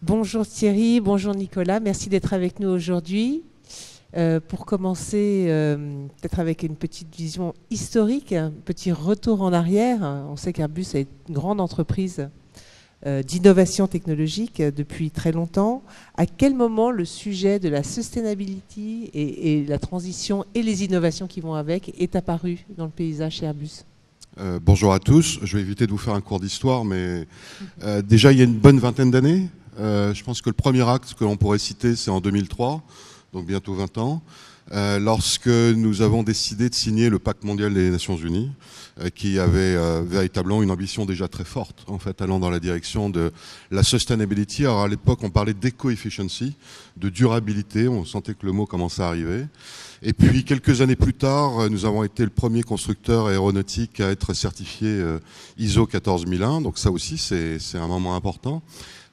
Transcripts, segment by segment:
Bonjour Thierry, bonjour Nicolas, merci d'être avec nous aujourd'hui. Pour commencer, peut-être avec une petite vision historique, un petit retour en arrière. On sait qu'Airbus est une grande entreprise d'innovation technologique depuis très longtemps. À quel moment le sujet de la sustainability et la transition et les innovations qui vont avec est apparu dans le paysage chez Airbus ? Bonjour à tous, je vais éviter de vous faire un cours d'histoire, mais déjà il y a une bonne vingtaine d'années, je pense que le premier acte que l'on pourrait citer c'est en 2003, donc bientôt 20 ans, lorsque nous avons décidé de signer le Pacte mondial des Nations Unies, qui avait véritablement une ambition déjà très forte, en fait, allant dans la direction de la sustainability. Alors à l'époque on parlait d'éco-efficiency, de durabilité, on sentait que le mot commençait à arriver. Et puis, quelques années plus tard, nous avons été le premier constructeur aéronautique à être certifié ISO 14001. Donc ça aussi, c'est un moment important.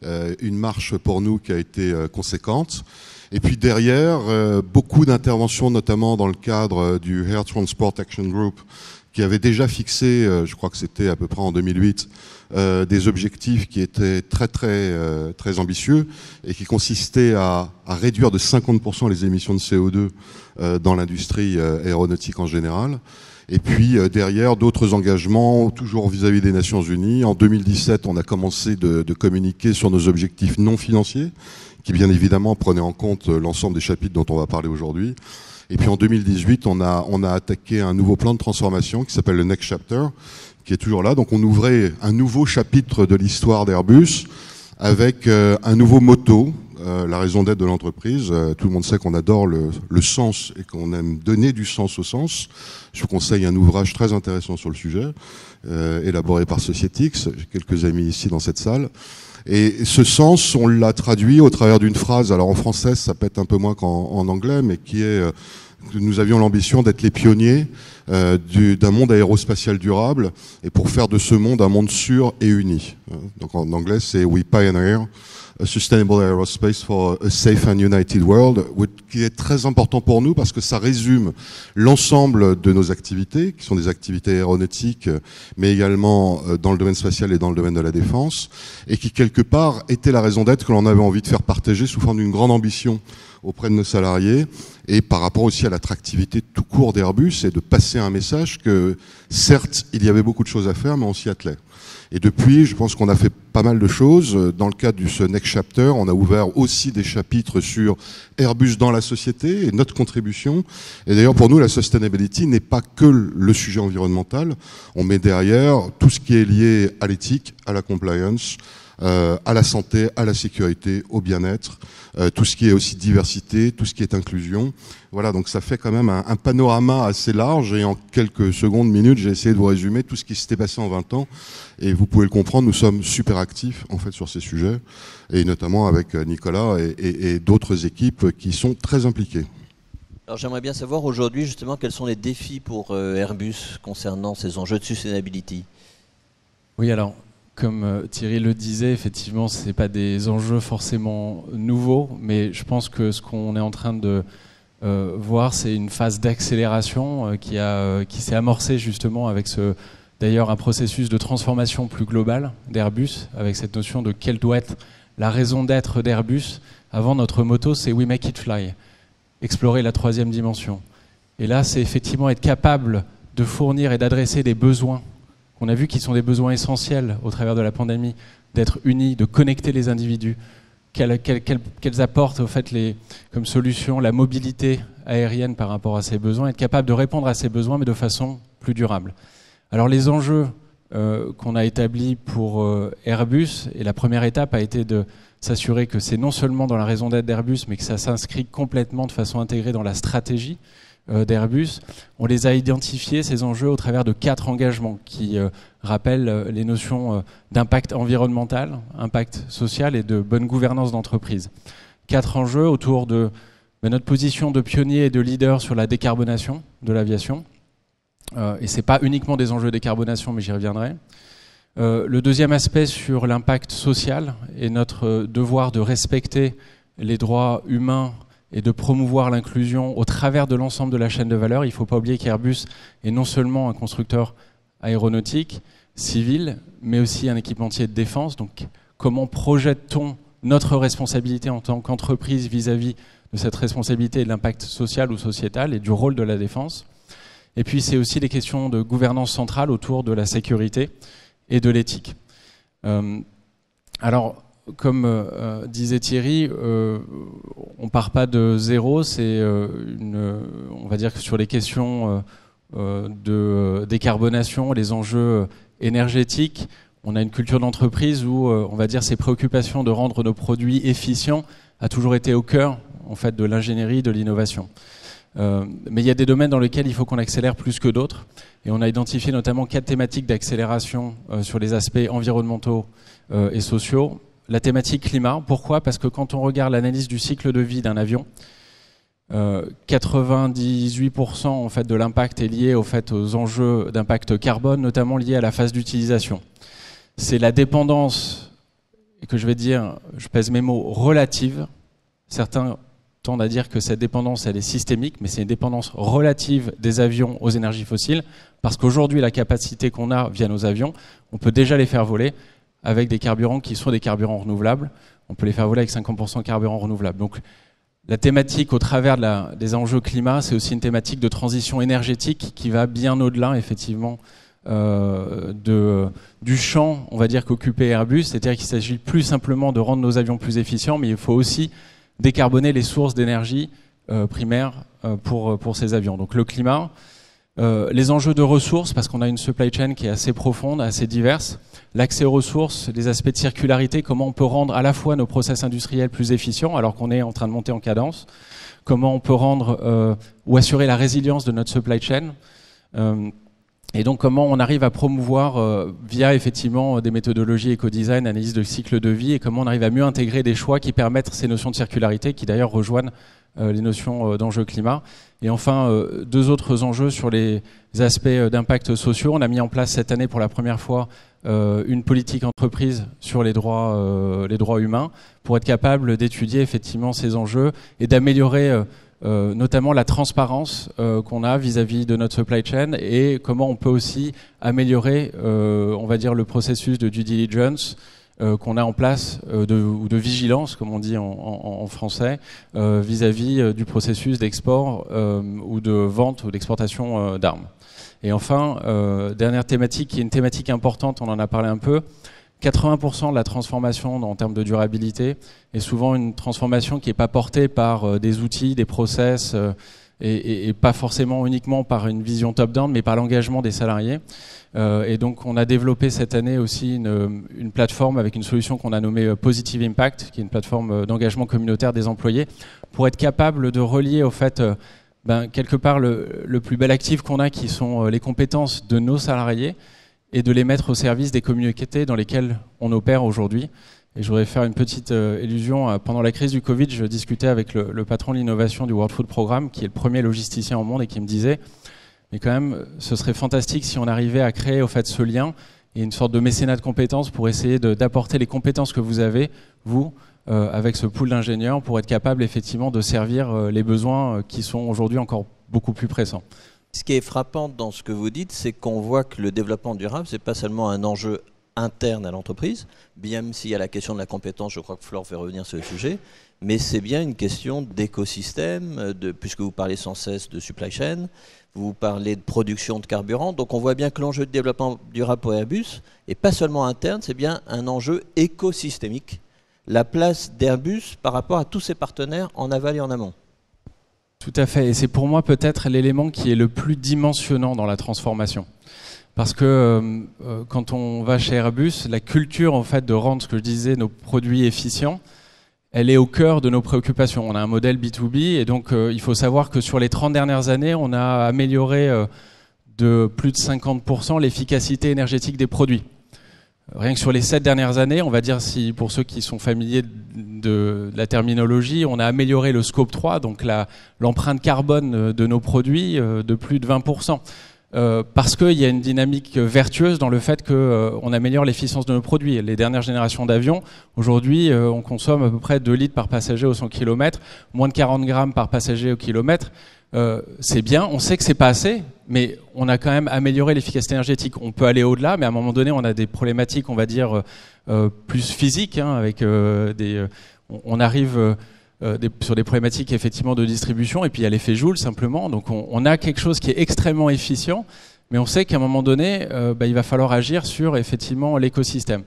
Une marche pour nous qui a été conséquente. Et puis derrière, beaucoup d'interventions, notamment dans le cadre du Air Transport Action Group, qui avait déjà fixé, je crois que c'était à peu près en 2008, des objectifs qui étaient très ambitieux et qui consistaient à réduire de 50% les émissions de CO2 dans l'industrie aéronautique en général. Et puis derrière, d'autres engagements, toujours vis-à-vis des Nations Unies. En 2017, on a commencé de communiquer sur nos objectifs non financiers, qui bien évidemment prenaient en compte l'ensemble des chapitres dont on va parler aujourd'hui. Et puis en 2018, on a attaqué un nouveau plan de transformation qui s'appelle le Next Chapter, qui est toujours là. Donc on ouvrait un nouveau chapitre de l'histoire d'Airbus avec un nouveau motto, la raison d'être de l'entreprise. Tout le monde sait qu'on adore le sens et qu'on aime donner du sens au sens. Je vous conseille un ouvrage très intéressant sur le sujet, élaboré par Societix. J'ai quelques amis ici dans cette salle. Et ce sens, on l'a traduit au travers d'une phrase, alors en français ça pète un peu moins qu'en anglais, mais qui est que nous avions l'ambition d'être les pionniers d'un monde aérospatial durable, et pour faire de ce monde un monde sûr et uni. Donc en anglais c'est We Pioneer a Sustainable Aerospace for a Safe and United World, qui est très important pour nous parce que ça résume l'ensemble de nos activités, qui sont des activités aéronautiques, mais également dans le domaine spatial et dans le domaine de la défense, et qui quelque part était la raison d'être que l'on avait envie de faire partager sous forme d'une grande ambition auprès de nos salariés, et par rapport aussi à l'attractivité tout court d'Airbus, et de passer un message que certes il y avait beaucoup de choses à faire, mais on s'y attelait. Et depuis, je pense qu'on a fait pas mal de choses. Dans le cadre de ce Next Chapter, on a ouvert aussi des chapitres sur Airbus dans la société et notre contribution. Et d'ailleurs, pour nous, la sustainability n'est pas que le sujet environnemental. On met derrière tout ce qui est lié à l'éthique, à la compliance, à la santé, à la sécurité, au bien-être, tout ce qui est aussi diversité, tout ce qui est inclusion. Voilà, donc ça fait quand même un panorama assez large, et en quelques secondes, minutes, j'ai essayé de vous résumer tout ce qui s'était passé en 20 ans, et vous pouvez le comprendre, nous sommes super actifs en fait sur ces sujets, et notamment avec Nicolas et d'autres équipes qui sont très impliquées. Alors j'aimerais bien savoir aujourd'hui justement quels sont les défis pour Airbus concernant ces enjeux de sustainability. Oui, alors comme Thierry le disait, effectivement, ce n'est pas des enjeux forcément nouveaux, mais je pense que ce qu'on est en train de voir, c'est une phase d'accélération qui s'est amorcée justement avec d'ailleurs un processus de transformation plus global d'Airbus, avec cette notion de quelle doit être la raison d'être d'Airbus. Avant, notre motto, c'est « We make it fly », explorer la troisième dimension. Et là, c'est effectivement être capable de fournir et d'adresser des besoins qu'on a vu qui sont des besoins essentiels au travers de la pandémie, d'être unis, de connecter les individus, qu'elles apportent au fait comme solution la mobilité aérienne par rapport à ces besoins, être capable de répondre à ces besoins mais de façon plus durable. Alors les enjeux qu'on a établis pour Airbus, et la première étape a été de s'assurer que c'est non seulement dans la raison d'être d'Airbus, mais que ça s'inscrit complètement de façon intégrée dans la stratégie d'Airbus. On les a identifiés, ces enjeux, au travers de 4 engagements qui rappellent les notions d'impact environnemental, impact social et de bonne gouvernance d'entreprise. 4 enjeux autour de notre position de pionnier et de leader sur la décarbonation de l'aviation. Et ce n'est pas uniquement des enjeux de décarbonation, mais j'y reviendrai. Le deuxième aspect sur l'impact social et notre devoir de respecter les droits humains et de promouvoir l'inclusion au travers de l'ensemble de la chaîne de valeur. Il ne faut pas oublier qu'Airbus est non seulement un constructeur aéronautique, civil, mais aussi un équipementier de défense. Donc comment projette-t-on notre responsabilité en tant qu'entreprise vis-à-vis de cette responsabilité et de l'impact social ou sociétal et du rôle de la défense. Et puis c'est aussi des questions de gouvernance centrale autour de la sécurité et de l'éthique. Alors, comme disait Thierry, on part pas de zéro. On va dire que sur les questions de décarbonation, les enjeux énergétiques, on a une culture d'entreprise où, on va dire, ces préoccupations de rendre nos produits efficients a toujours été au cœur, en fait, de l'ingénierie, de l'innovation. Mais il y a des domaines dans lesquels il faut qu'on accélère plus que d'autres. Et on a identifié notamment 4 thématiques d'accélération sur les aspects environnementaux et sociaux. La thématique climat, pourquoi ? Parce que quand on regarde l'analyse du cycle de vie d'un avion, 98% en fait, de l'impact est lié aux enjeux d'impact carbone, notamment liés à la phase d'utilisation. C'est la dépendance, que je vais dire, je pèse mes mots, relative. Certains tendent à dire que cette dépendance, elle est systémique, mais c'est une dépendance relative des avions aux énergies fossiles, parce qu'aujourd'hui, la capacité qu'on a via nos avions, on peut déjà les faire voler avec des carburants qui sont des carburants renouvelables. On peut les faire voler avec 50% de carburants renouvelables. Donc, la thématique au travers des enjeux climat, c'est aussi une thématique de transition énergétique qui va bien au-delà, effectivement, du champ, on va dire, qu'occupait Airbus. C'est-à-dire qu'il s'agit plus simplement de rendre nos avions plus efficients, mais il faut aussi décarboner les sources d'énergie primaires pour ces avions. Donc le climat, les enjeux de ressources, parce qu'on a une supply chain qui est assez profonde, assez diverse, l'accès aux ressources, les aspects de circularité, comment on peut rendre à la fois nos process industriels plus efficients alors qu'on est en train de monter en cadence, comment on peut rendre ou assurer la résilience de notre supply chain, et donc comment on arrive à promouvoir via effectivement des méthodologies éco-design, analyse de cycle de vie, et comment on arrive à mieux intégrer des choix qui permettent ces notions de circularité qui d'ailleurs rejoignent les notions d'enjeux climat. Et enfin, 2 autres enjeux sur les aspects d'impact sociaux. On a mis en place cette année pour la première fois une politique entreprise sur les droits humains pour être capable d'étudier effectivement ces enjeux et d'améliorer notamment la transparence qu'on a vis-à-vis de notre supply chain et comment on peut aussi améliorer, on va dire, le processus de due diligence qu'on a en place, ou de vigilance, comme on dit en français, vis-à-vis du processus d'export ou de vente ou d'exportation d'armes. Et enfin, dernière thématique, qui est une thématique importante, on en a parlé un peu, 80% de la transformation en termes de durabilité est souvent une transformation qui n'est pas portée par des outils, des process, et pas forcément uniquement par une vision top-down, mais par l'engagement des salariés. Et donc on a développé cette année aussi une plateforme avec une solution qu'on a nommée Positive Impact, qui est une plateforme d'engagement communautaire des employés, pour être capable de relier au fait quelque part le plus bel actif qu'on a, qui sont les compétences de nos salariés, et de les mettre au service des communautés dans lesquelles on opère aujourd'hui. Et je voudrais faire une petite illusion. Pendant la crise du Covid, je discutais avec le patron de l'innovation du World Food Programme, qui est le premier logisticien au monde, et qui me disait mais quand même, ce serait fantastique si on arrivait à créer au fait ce lien et une sorte de mécénat de compétences pour essayer d'apporter les compétences que vous avez, vous, avec ce pool d'ingénieurs, pour être capable effectivement de servir les besoins qui sont aujourd'hui encore beaucoup plus pressants. Ce qui est frappant dans ce que vous dites, c'est qu'on voit que le développement durable, ce n'est pas seulement un enjeu interne à l'entreprise, bien s'il y a la question de la compétence, je crois que Flore va revenir sur le sujet, mais c'est bien une question d'écosystème, puisque vous parlez sans cesse de supply chain, vous parlez de production de carburant, donc on voit bien que l'enjeu de développement durable pour Airbus n'est pas seulement interne, c'est bien un enjeu écosystémique, la place d'Airbus par rapport à tous ses partenaires en aval et en amont. Tout à fait, et c'est pour moi peut-être l'élément qui est le plus dimensionnant dans la transformation. Parce que quand on va chez Airbus, la culture en fait de rendre, ce que je disais, nos produits efficients, elle est au cœur de nos préoccupations. On a un modèle B2B et donc il faut savoir que sur les 30 dernières années, on a amélioré de plus de 50% l'efficacité énergétique des produits. Rien que sur les 7 dernières années, on va dire, si pour ceux qui sont familiers de la terminologie, on a amélioré le scope 3, donc l'empreinte carbone de nos produits de plus de 20%. parce qu'il y a une dynamique vertueuse dans le fait qu'on améliore l'efficience de nos produits. Les dernières générations d'avions, aujourd'hui, on consomme à peu près 2 litres par passager au 100 km, moins de 40 grammes par passager au kilomètre. C'est bien, on sait que c'est pas assez, mais on a quand même amélioré l'efficacité énergétique. On peut aller au-delà, mais à un moment donné, on a des problématiques, on va dire, plus physiques, hein, avec on arrive sur des problématiques effectivement de distribution, et puis il y a l'effet Joule simplement. Donc on a quelque chose qui est extrêmement efficient, mais on sait qu'à un moment donné, il va falloir agir sur effectivement l'écosystème.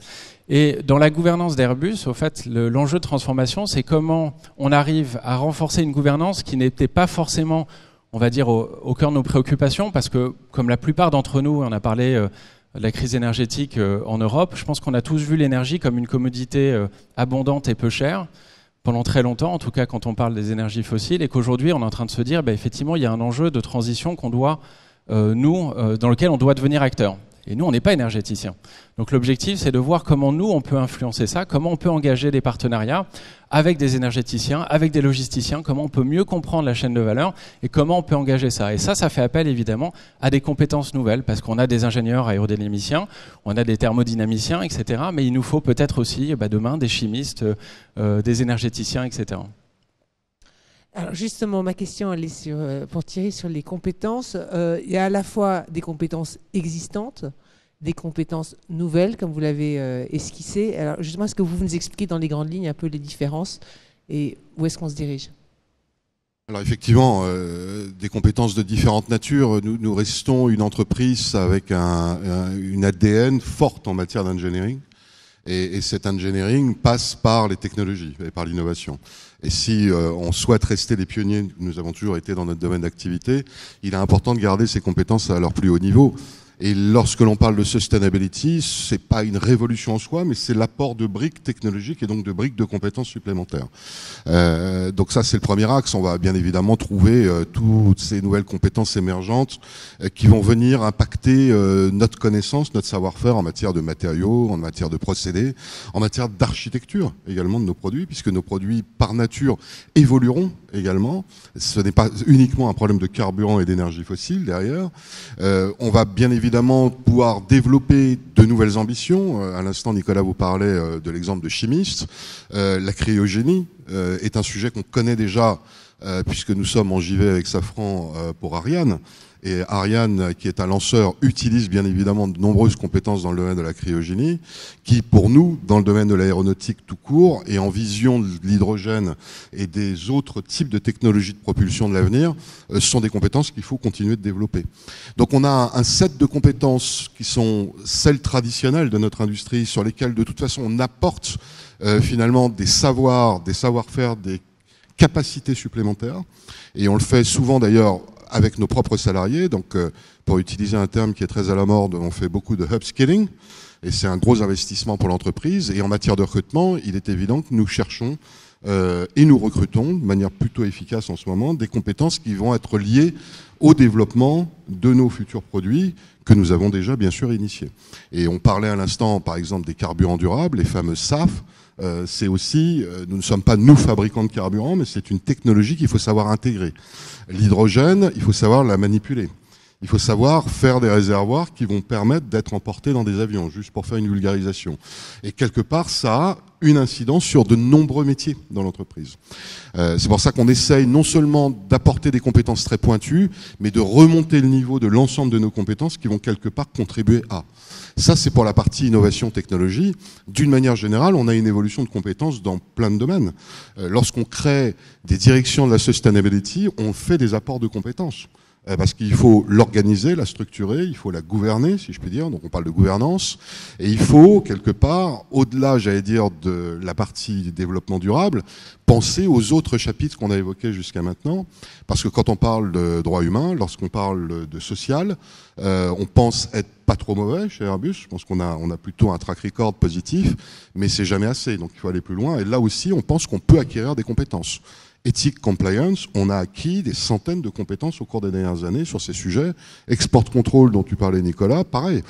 Et dans la gouvernance d'Airbus, au fait, l'enjeu de transformation, c'est comment on arrive à renforcer une gouvernance qui n'était pas forcément, on va dire, au cœur de nos préoccupations, parce que comme la plupart d'entre nous, on a parlé de la crise énergétique en Europe, je pense qu'on a tous vu l'énergie comme une commodité abondante et peu chère, pendant très longtemps, en tout cas quand on parle des énergies fossiles, et qu'aujourd'hui on est en train de se dire, effectivement, il y a un enjeu de transition qu'on doit, dans lequel on doit devenir acteur. Et nous, on n'est pas énergéticiens. Donc l'objectif, c'est de voir comment nous, on peut influencer ça, comment on peut engager des partenariats avec des énergéticiens, avec des logisticiens, comment on peut mieux comprendre la chaîne de valeur et comment on peut engager ça. Et ça fait appel évidemment à des compétences nouvelles, parce qu'on a des ingénieurs aérodynamiciens, on a des thermodynamiciens, etc. Mais il nous faut peut-être aussi, demain, des chimistes, des énergéticiens, etc. Alors justement, ma question elle est pour Thierry sur les compétences. Il y a à la fois des compétences existantes, des compétences nouvelles, comme vous l'avez esquissé. Alors justement, est-ce que vous nous expliquez dans les grandes lignes un peu les différences et où est-ce qu'on se dirige ? Alors effectivement, des compétences de différentes natures. Nous restons une entreprise avec une ADN forte en matière d'engineering. Et cet engineering passe par les technologies et par l'innovation. Et si on souhaite rester des pionniers, nous avons toujours été dans notre domaine d'activité, il est important de garder ces compétences à leur plus haut niveau. Et lorsque l'on parle de sustainability, c'est pas une révolution en soi, mais c'est l'apport de briques technologiques et donc de briques de compétences supplémentaires. Donc ça, c'est le premier axe. On va bien évidemment trouver toutes ces nouvelles compétences émergentes qui vont venir impacter notre connaissance, notre savoir-faire en matière de matériaux, en matière de procédés, en matière d'architecture également de nos produits, puisque nos produits par nature évolueront également. Ce n'est pas uniquement un problème de carburant et d'énergie fossile derrière. On va bien évidemment pouvoir développer de nouvelles ambitions. À l'instant, Nicolas vous parlait de l'exemple de chimiste. La cryogénie est un sujet qu'on connaît déjà puisque nous sommes en JV avec Safran pour Ariane. Et Ariane, qui est un lanceur, utilise bien évidemment de nombreuses compétences dans le domaine de la cryogénie, qui pour nous, dans le domaine de l'aéronautique tout court, et en vision de l'hydrogène et des autres types de technologies de propulsion de l'avenir, sont des compétences qu'il faut continuer de développer. Donc on a un set de compétences qui sont celles traditionnelles de notre industrie, sur lesquelles de toute façon on apporte finalement des savoir-faire, des capacités supplémentaires, et on le fait souvent d'ailleurs avec nos propres salariés. Donc, pour utiliser un terme qui est très à la mode, on fait beaucoup de upskilling, et c'est un gros investissement pour l'entreprise. Et en matière de recrutement, il est évident que nous cherchons et nous recrutons de manière plutôt efficace en ce moment des compétences qui vont être liées au développement de nos futurs produits que nous avons déjà bien sûr initiés. Et on parlait à l'instant, par exemple, des carburants durables, les fameux SAF. C'est aussi, nous ne sommes pas nous fabricants de carburant, mais c'est une technologie qu'il faut savoir intégrer. L'hydrogène, il faut savoir la manipuler. Il faut savoir faire des réservoirs qui vont permettre d'être emportés dans des avions, juste pour faire une vulgarisation. Et quelque part, ça a une incidence sur de nombreux métiers dans l'entreprise. C'est pour ça qu'on essaye non seulement d'apporter des compétences très pointues, mais de remonter le niveau de l'ensemble de nos compétences qui vont quelque part contribuer à. Ça, c'est pour la partie innovation-technologie. D'une manière générale, on a une évolution de compétences dans plein de domaines. Lorsqu'on crée des directions de la sustainability, on fait des apports de compétences. Parce qu'il faut l'organiser, la structurer, il faut la gouverner, si je puis dire. Donc on parle de gouvernance. Et il faut, quelque part, au-delà, j'allais dire, de la partie développement durable, penser aux autres chapitres qu'on a évoqués jusqu'à maintenant. Parce que quand on parle de droits humains, lorsqu'on parle de social, on pense être pas trop mauvais chez Airbus. Je pense qu'on a plutôt un track record positif, mais c'est jamais assez. Donc il faut aller plus loin. Et là aussi, on pense qu'on peut acquérir des compétences. Éthique, compliance, on a acquis des centaines de compétences au cours des dernières années sur ces sujets. Export control dont tu parlais, Nicolas, pareil.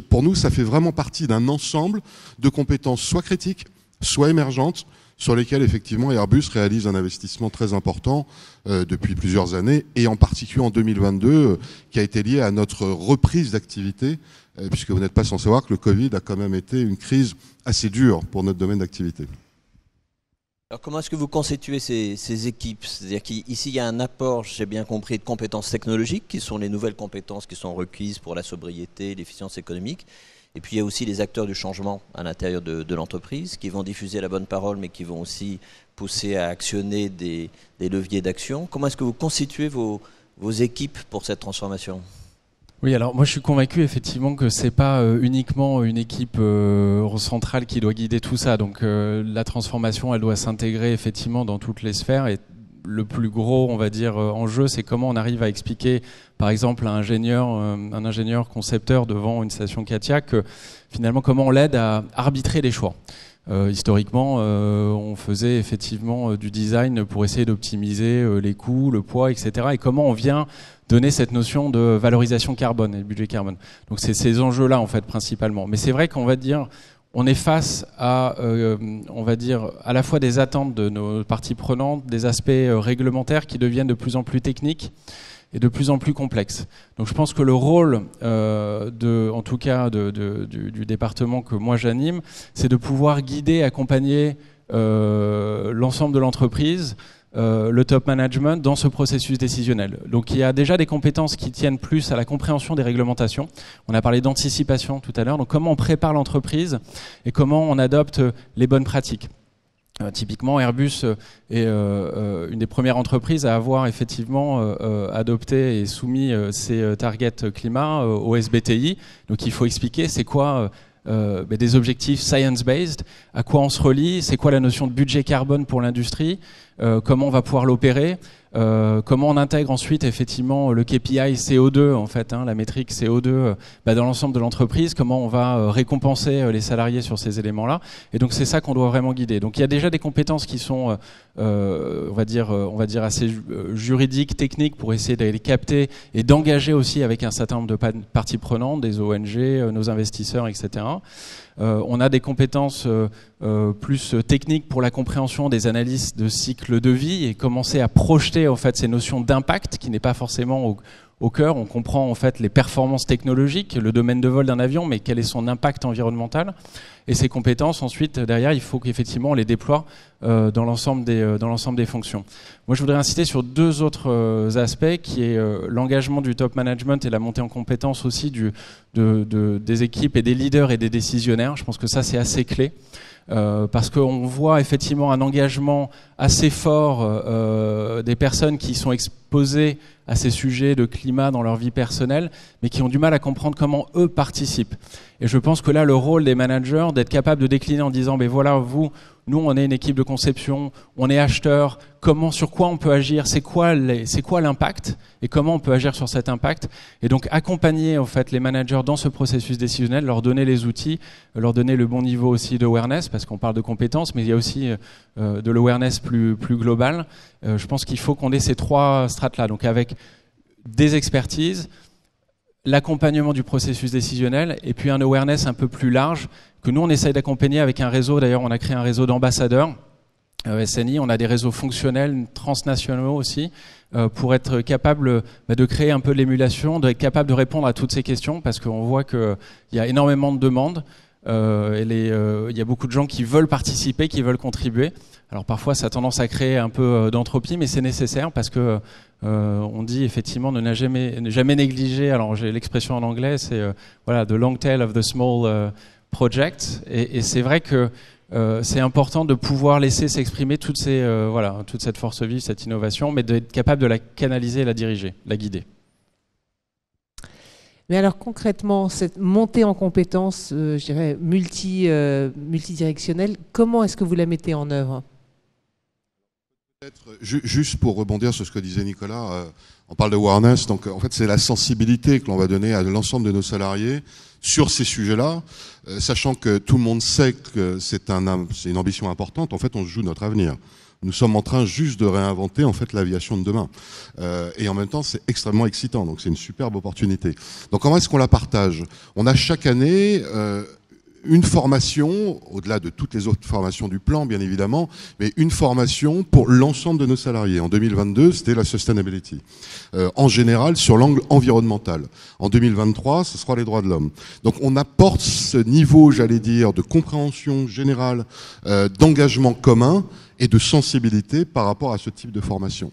Pour nous, ça fait vraiment partie d'un ensemble de compétences soit critiques, soit émergentes, sur lesquels effectivement Airbus réalise un investissement très important depuis plusieurs années, et en particulier en 2022, qui a été lié à notre reprise d'activité, puisque vous n'êtes pas sans savoir que le Covid a quand même été une crise assez dure pour notre domaine d'activité. Alors comment est-ce que vous constituez ces équipes? C'est-à-dire qu'ici il y a un apport, j'ai bien compris, de compétences technologiques, qui sont les nouvelles compétences qui sont requises pour la sobriété, l'efficience économique. Et puis il y a aussi les acteurs du changement à l'intérieur de l'entreprise qui vont diffuser la bonne parole, mais qui vont aussi pousser à actionner des leviers d'action. Comment est-ce que vous constituez vos équipes pour cette transformation? Oui, alors moi je suis convaincu effectivement que c'est pas uniquement une équipe centrale qui doit guider tout ça. Donc la transformation, elle doit s'intégrer effectivement dans toutes les sphères. Et le plus gros, on va dire, enjeu, c'est comment on arrive à expliquer, par exemple, à un ingénieur concepteur devant une station Katia, que finalement comment on l'aide à arbitrer les choix. Historiquement, on faisait effectivement du design pour essayer d'optimiser les coûts, le poids, etc. Et comment on vient donner cette notion de valorisation carbone et budget carbone. Donc c'est ces enjeux-là en fait principalement. Mais c'est vrai qu'on va dire, on est face à, on va dire, à la fois des attentes de nos parties prenantes, des aspects réglementaires qui deviennent de plus en plus techniques et de plus en plus complexes. Donc je pense que le rôle, en tout cas du département que moi j'anime, c'est de pouvoir guider, accompagner l'ensemble de l'entreprise, le top management dans ce processus décisionnel. Donc il y a déjà des compétences qui tiennent plus à la compréhension des réglementations. On a parlé d'anticipation tout à l'heure. Donc comment on prépare l'entreprise et comment on adopte les bonnes pratiques. Typiquement, Airbus est une des premières entreprises à avoir effectivement adopté et soumis ses targets climat au SBTI. Donc il faut expliquer c'est quoi des objectifs science-based, à quoi on se relie, c'est quoi la notion de budget carbone pour l'industrie, comment on va pouvoir l'opérer, comment on intègre ensuite effectivement le KPI CO2 en fait, la métrique CO2 dans l'ensemble de l'entreprise, comment on va récompenser les salariés sur ces éléments-là. Et donc c'est ça qu'on doit vraiment guider. Donc il y a déjà des compétences qui sont on va dire assez juridiques, techniques pour essayer de les capter et d'engager aussi avec un certain nombre de parties prenantes, des ONG, nos investisseurs, etc. On a des compétences plus techniques pour la compréhension des analyses de cycle de vie et commencer à projeter en fait ces notions d'impact qui n'est pas forcément au cœur. On comprend en fait les performances technologiques, le domaine de vol d'un avion, mais quel est son impact environnemental. Et ces compétences, ensuite, derrière, il faut qu'effectivement on les déploie dans l'ensemble des fonctions. Moi, je voudrais insister sur deux autres aspects, qui est l'engagement du top management et la montée en compétences aussi des équipes et des leaders et des décisionnaires. Je pense que ça, c'est assez clé. Parce qu'on voit effectivement un engagement assez fort des personnes qui sont exposées à ces sujets de climat dans leur vie personnelle, mais qui ont du mal à comprendre comment eux participent. Et je pense que là, le rôle des managers, d'être capable de décliner en disant, voilà, nous, on est une équipe de conception, on est acheteur, sur quoi on peut agir, c'est quoi l'impact et comment on peut agir sur cet impact. Et donc accompagner en fait les managers dans ce processus décisionnel, leur donner les outils, leur donner le bon niveau aussi d'awareness, parce qu'on parle de compétences, mais il y a aussi de l'awareness plus global. Je pense qu'il faut qu'on ait ces trois strates-là, donc avec des expertises, l'accompagnement du processus décisionnel et puis un awareness un peu plus large que nous on essaye d'accompagner avec un réseau. D'ailleurs on a créé un réseau d'ambassadeurs SNI, on a des réseaux fonctionnels transnationaux aussi pour être capable de créer un peu de l'émulation, d'être capable de répondre à toutes ces questions, parce qu'on voit qu'il y a énormément de demandes. Il y a beaucoup de gens qui veulent participer, qui veulent contribuer. Alors parfois ça a tendance à créer un peu d'entropie, mais c'est nécessaire parce que on dit effectivement ne jamais négliger. Alors j'ai l'expression en anglais, c'est the long tail of the small project. Et c'est vrai que c'est important de pouvoir laisser s'exprimer toute cette force vive, cette innovation, mais d'être capable de la canaliser, la diriger, la guider. Mais alors concrètement, cette montée en compétences, je dirais multidirectionnelle, comment est-ce que vous la mettez en œuvre ? Peut-être, juste pour rebondir sur ce que disait Nicolas, on parle de awareness, donc en fait c'est la sensibilité que l'on va donner à l'ensemble de nos salariés sur ces sujets-là, sachant que tout le monde sait que c'est une ambition importante. En fait, on joue notre avenir. Nous sommes en train juste de réinventer en fait l'aviation de demain, et en même temps c'est extrêmement excitant. Donc c'est une superbe opportunité. Donc comment est-ce qu'on la partage ? On a chaque année une formation, au-delà de toutes les autres formations du plan, bien évidemment, mais une formation pour l'ensemble de nos salariés. En 2022, c'était la sustainability. En général, sur l'angle environnemental. En 2023, ce sera les droits de l'homme. Donc, on apporte ce niveau, j'allais dire, de compréhension générale, d'engagement commun et de sensibilité par rapport à ce type de formation.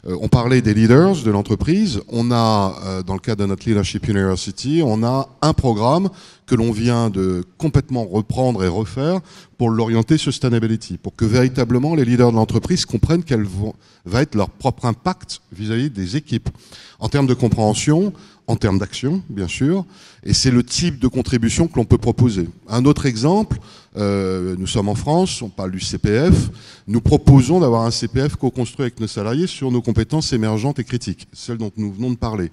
On parlait des leaders de l'entreprise. On a, dans le cadre de notre Leadership University, on a un programme que l'on vient de complètement reprendre et refaire pour l'orienter sustainability, pour que véritablement les leaders de l'entreprise comprennent quel va être leur propre impact vis-à-vis des équipes, en termes de compréhension, en termes d'action, bien sûr, et c'est le type de contribution que l'on peut proposer. Un autre exemple, nous sommes en France, on parle du CPF, nous proposons d'avoir un CPF co-construit avec nos salariés sur nos compétences émergentes et critiques, celles dont nous venons de parler.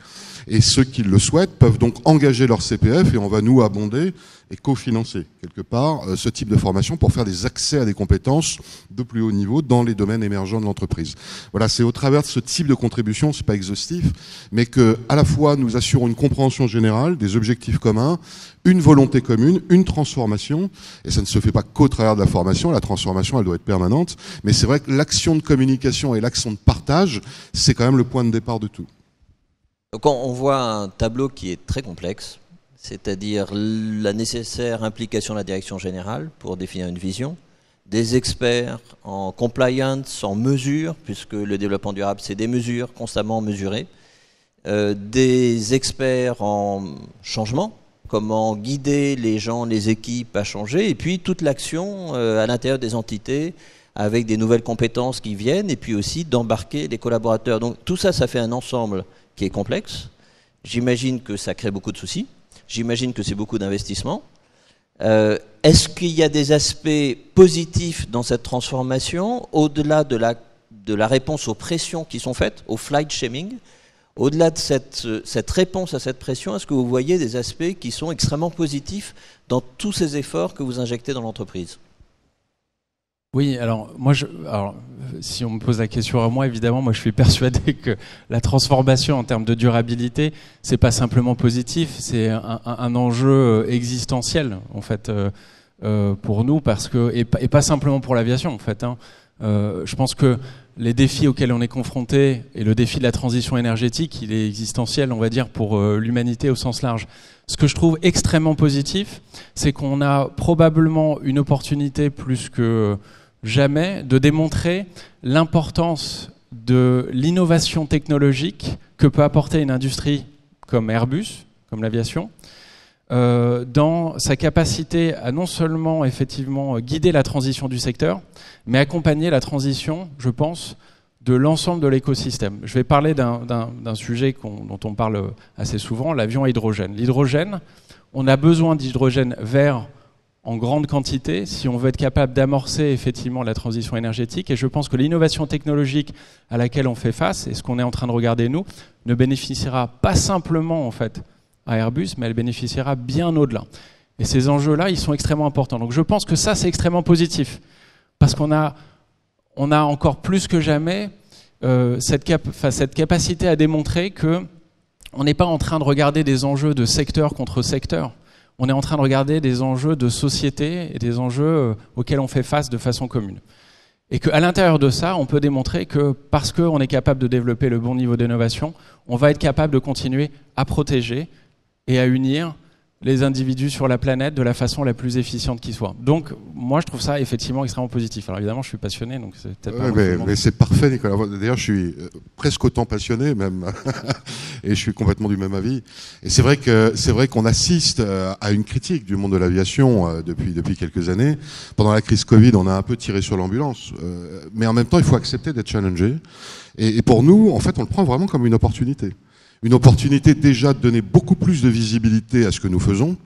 Et ceux qui le souhaitent peuvent donc engager leur CPF et on va nous abonder et cofinancer quelque part ce type de formation pour faire des accès à des compétences de plus haut niveau dans les domaines émergents de l'entreprise. Voilà, c'est au travers de ce type de contribution, c'est pas exhaustif, mais que à la fois nous assurons une compréhension générale, des objectifs communs, une volonté commune, une transformation, et ça ne se fait pas qu'au travers de la formation, la transformation elle doit être permanente, mais c'est vrai que l'action de communication et l'action de partage, c'est quand même le point de départ de tout. Donc on voit un tableau qui est très complexe, c'est-à-dire la nécessaire implication de la direction générale pour définir une vision, des experts en compliance, en mesure, puisque le développement durable c'est des mesures constamment mesurées, des experts en changement, comment guider les gens, les équipes à changer, et puis toute l'action à l'intérieur des entités avec des nouvelles compétences qui viennent, et puis aussi d'embarquer les collaborateurs. Donc tout ça, ça fait un ensemble qui est complexe. J'imagine que ça crée beaucoup de soucis. J'imagine que c'est beaucoup d'investissement. Est-ce qu'il y a des aspects positifs dans cette transformation, au-delà de la réponse aux pressions qui sont faites, au flight shaming? Au-delà de cette réponse à cette pression, est-ce que vous voyez des aspects qui sont extrêmement positifs dans tous ces efforts que vous injectez dans l'entreprise? Oui, alors si on me pose la question à moi, évidemment, moi je suis persuadé que la transformation en termes de durabilité, c'est pas simplement positif, c'est un enjeu existentiel en fait pour nous, parce que et pas simplement pour l'aviation en fait. Je pense que les défis auxquels on est confronté et le défi de la transition énergétique, il est existentiel, on va dire, pour l'humanité au sens large. Ce que je trouve extrêmement positif, c'est qu'on a probablement une opportunité plus que jamais de démontrer l'importance de l'innovation technologique que peut apporter une industrie comme Airbus, comme l'aviation, dans sa capacité à non seulement effectivement guider la transition du secteur, mais accompagner la transition, je pense, de l'ensemble de l'écosystème. Je vais parler d'un sujet dont on parle assez souvent, l'avion à hydrogène. L'hydrogène, on a besoin d'hydrogène vert en grande quantité si on veut être capable d'amorcer effectivement la transition énergétique. Et je pense que l'innovation technologique à laquelle on fait face, et ce qu'on est en train de regarder nous, ne bénéficiera pas simplement en fait à Airbus, mais elle bénéficiera bien au-delà. Et ces enjeux-là, ils sont extrêmement importants. Donc je pense que ça, c'est extrêmement positif. Parce qu'on a encore plus que jamais cette capacité à démontrer qu'on n'est pas en train de regarder des enjeux de secteur contre secteur. On est en train de regarder des enjeux de société et des enjeux auxquels on fait face de façon commune. Et qu'à l'intérieur de ça, on peut démontrer que parce qu'on est capable de développer le bon niveau d'innovation, on va être capable de continuer à protéger et à unir les individus sur la planète de la façon la plus efficiente qui soit. Donc, moi, je trouve ça effectivement extrêmement positif. Alors évidemment, je suis passionné, donc c'est peut-être pas... Mais c'est parfait, Nicolas. D'ailleurs, je suis presque autant passionné, même, et je suis complètement du même avis. Et c'est vrai qu'on assiste à une critique du monde de l'aviation depuis quelques années. Pendant la crise Covid, on a un peu tiré sur l'ambulance, mais en même temps, il faut accepter d'être challengé. Et pour nous, en fait, on le prend vraiment comme une opportunité. Une opportunité déjà de donner beaucoup plus de visibilité à ce que nous faisons,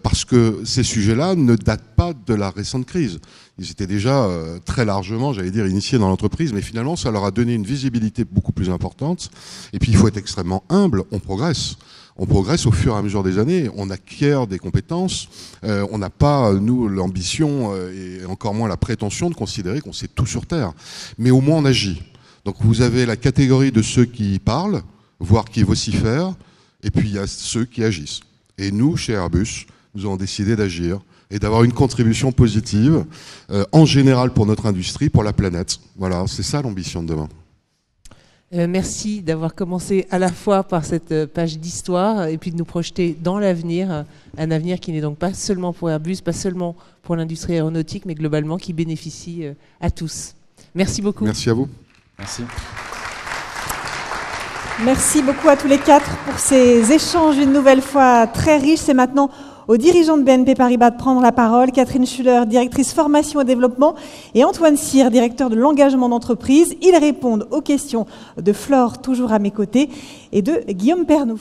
parce que ces sujets-là ne datent pas de la récente crise. Ils étaient déjà très largement, j'allais dire, initiés dans l'entreprise, mais finalement, ça leur a donné une visibilité beaucoup plus importante. Et puis, il faut être extrêmement humble, on progresse. On progresse au fur et à mesure des années, on acquiert des compétences, on n'a pas, nous, l'ambition et encore moins la prétention de considérer qu'on sait tout sur Terre. Mais au moins, on agit. Donc, vous avez la catégorie de ceux qui parlent, voire qui vocifèrent, et puis il y a ceux qui agissent. Et nous, chez Airbus, nous avons décidé d'agir et d'avoir une contribution positive, en général pour notre industrie, pour la planète. Voilà, c'est ça l'ambition de demain. Merci d'avoir commencé à la fois par cette page d'histoire et puis de nous projeter dans l'avenir, un avenir qui n'est donc pas seulement pour Airbus, pas seulement pour l'industrie aéronautique, mais globalement qui bénéficie à tous. Merci beaucoup. Merci à vous. Merci. Merci beaucoup à tous les quatre pour ces échanges une nouvelle fois très riches. C'est maintenant aux dirigeants de BNP Paribas de prendre la parole. Catherine Schuller, directrice formation et développement, et Antoine Cyr, directeur de l'engagement d'entreprise. Ils répondent aux questions de Flore, toujours à mes côtés, et de Guillaume Pernoud.